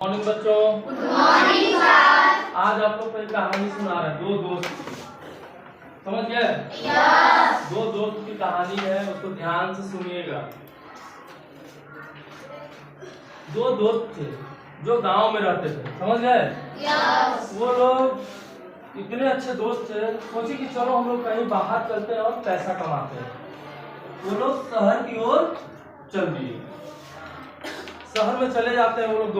Morning बच्चों। Good morning sir. आज आप लोग को एक कहानी सुना रहे हैं। दो दोस्त, समझ गए? यस। दो दोस्त की कहानी है, उसको ध्यान से सुनिएगा। दो दोस्त थे जो गांव में रहते थे, समझ गए? यस। वो लोग इतने अच्छे दोस्त थे, सोचे कि चलो हम लोग कहीं बाहर चलते हैं और पैसा कमाते हैं। वो लोग शहर की ओर चल दिए। शहर में चले जाते हैं वो लोग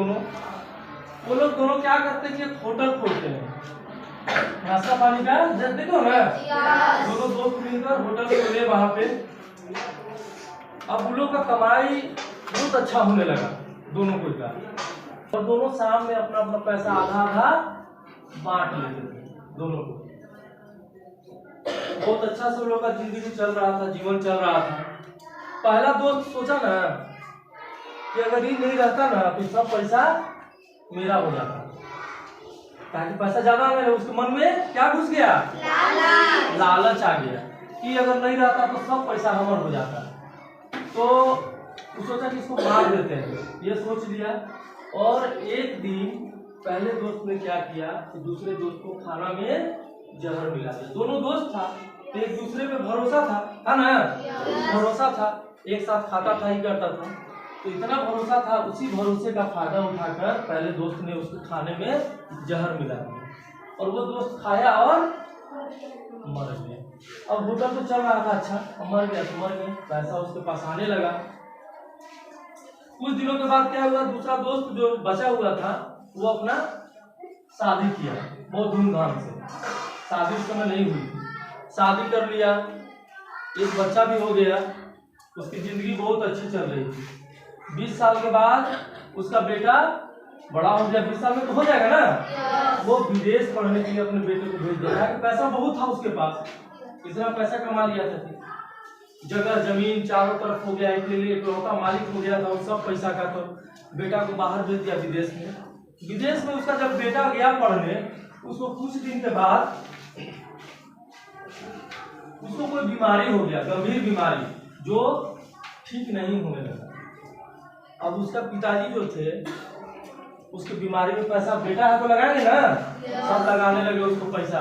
दोनों क्या करते हैं कि एक होटल खोलते हैं। नाश्ता पानी का देखो ना, दोनों दोस्त मिलकर होटल खोले वहां पे। अब उन लोग का कमाई बहुत अच्छा होने लगा दोनों को का, और दोनों शाम में अपना अपना पैसा आधा आधा बांट लेते थे दोनों को। बहुत अच्छा से लोग का जिंदगी चल रहा था, जीवन चल रहा था। पहला दोस्त सोचा ना कि अगर ये नहीं रहता ना तो सब पैसा मेरा हो जाता, ताकि पैसा ज्यादा मिले। उसके मन में क्या घुस गया? लालच आ गया कि अगर नहीं रहता तो सब पैसा हमारा हो जाता। तो सोचा कि इसको मार देते हैं, ये सोच लिया। और एक दिन पहले दोस्त ने क्या किया कि दूसरे दोस्त को खाना में जहर मिला दिया। दोनों दोस्त था तो एक दूसरे पे भरोसा था ना? भरोसा था, एक साथ खाता था, ही करता था। तो इतना भरोसा था, उसी भरोसे का फायदा उठाकर पहले दोस्त ने उसको खाने में जहर मिला दिया, और वो दोस्त खाया और मर गया। अब होटल तो चल रहा था अच्छा, मर गया तो मर गया, पैसा उसके पास आने लगा। कुछ दिनों के बाद क्या हुआ, दूसरा दोस्त जो बचा हुआ था वो अपना शादी किया बहुत धूमधाम से। शादी उस समय नहीं हुई थी, शादी कर लिया, एक बच्चा भी हो गया, उसकी जिंदगी बहुत अच्छी चल रही थी। 20 साल के बाद उसका बेटा बड़ा हो गया, 20 साल में तो हो जाएगा ना। वो विदेश पढ़ने के लिए अपने बेटे को भेज दिया, पैसा बहुत था उसके पास, इतना पैसा कमा लिया था, जगह जमीन चारों तरफ हो गया, इसलिए इकलौता मालिक हो गया था उस सब पैसा का। तो बेटा को बाहर भेज दिया विदेश में। विदेश में उसका जब बेटा गया पढ़ने, उसको कुछ दिन के बाद उसको कोई बीमारी हो गया, गंभीर बीमारी जो ठीक नहीं होने लगा। अब उसका पिताजी जो थे, उसकी बीमारी में पैसा, बेटा है तो लगाएंगे ना, सब लगाने लगे उसको पैसा,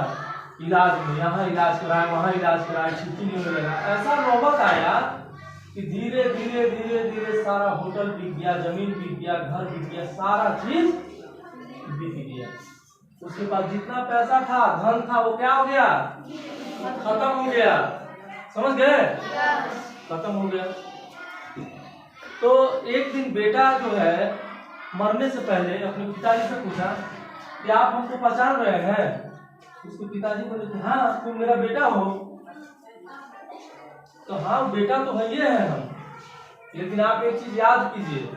इलाज में, यहाँ इलाज कराए वहाँ इलाज कराए, ठीक ही नहीं होने लगा। ऐसा नौबत आया कि धीरे धीरे धीरे धीरे सारा होटल बिक गया, जमीन बिक गया, घर बिक गया, सारा चीज बिक गया। उसके पास जितना पैसा था, धन था, वो क्या हो गया? खत्म हो गया। समझ गए? खत्म हो गया। तो एक दिन बेटा जो है मरने से पहले अपने पिताजी से पूछा कि आप हमको पहचान रहे हैं? उसके पिताजी बोले कि हाँ, तुम मेरा बेटा हो। तो हाँ बेटा तो है, ये है हम, लेकिन आप एक चीज याद कीजिए,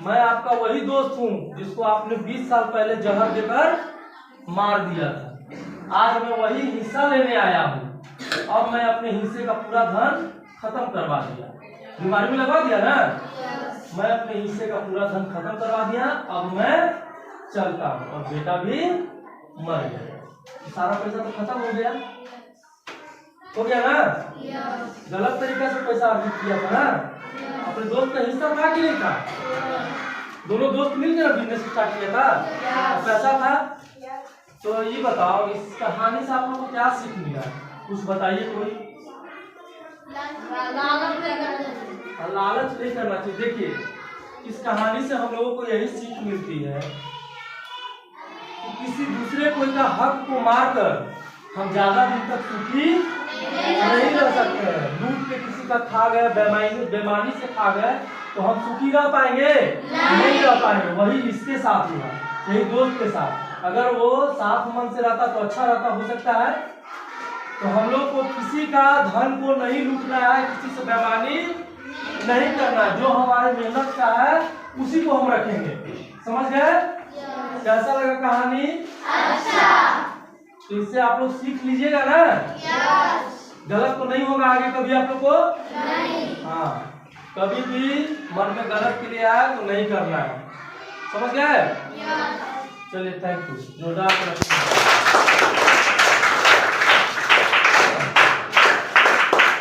मैं आपका वही दोस्त हूँ जिसको आपने 20 साल पहले जहर देकर मार दिया था। आज मैं वही हिस्सा लेने आया हूँ, अब मैं अपने हिस्से का पूरा धन खत्म करवा दिया। बीमारी में लगवा दिया ना, मैं अपने हिस्से का पूरा धन खत्म करवा दिया, अब मैं चलता हूँ। और बेटा भी मर गया, सारा पैसा तो खत्म हो गया ना? गलत तरीके से पैसा अर्जित किया था ना, अपने दोस्त का हिस्सा था कि नहीं था? दोनों दोस्त मिलकर बिजनेस स्टार्ट किया था, पैसा था। तो ये बताओ, इस कहानी से आप लोगों को क्या सीख मिला? कुछ बताइए कोई। लालच नहीं करना चाहिए। देखिए, इस कहानी से हम लोगों को यही सीख मिलती है कि किसी दूसरे कोई का हक को मारकर हम ज्यादा दिन तक सुखी नहीं रह सकते हैं। लूट के किसी का खा गए, बेईमानी से खा गए, तो हम सुखी रह पाएंगे? नहीं रह पाएंगे। वही इसके साथ हुआ, यही दोस्त के साथ। अगर वो साफ मन से रहता तो अच्छा रहता, हो सकता है। तो हम लोग को किसी का धन को नहीं लूटना है, किसी से बेईमानी नहीं करना। जो हमारे मेहनत का है उसी को हम रखेंगे। समझ गए? कैसा लगा कहानी? अच्छा। तो इससे आप लोग सीख लीजिएगा ना। गलत तो नहीं होगा आगे कभी आप लोग को? नहीं। हाँ, कभी भी मन में गलत के लिए आया तो नहीं करना है। समझ गए? चलिए, थैंक यू। जोरदार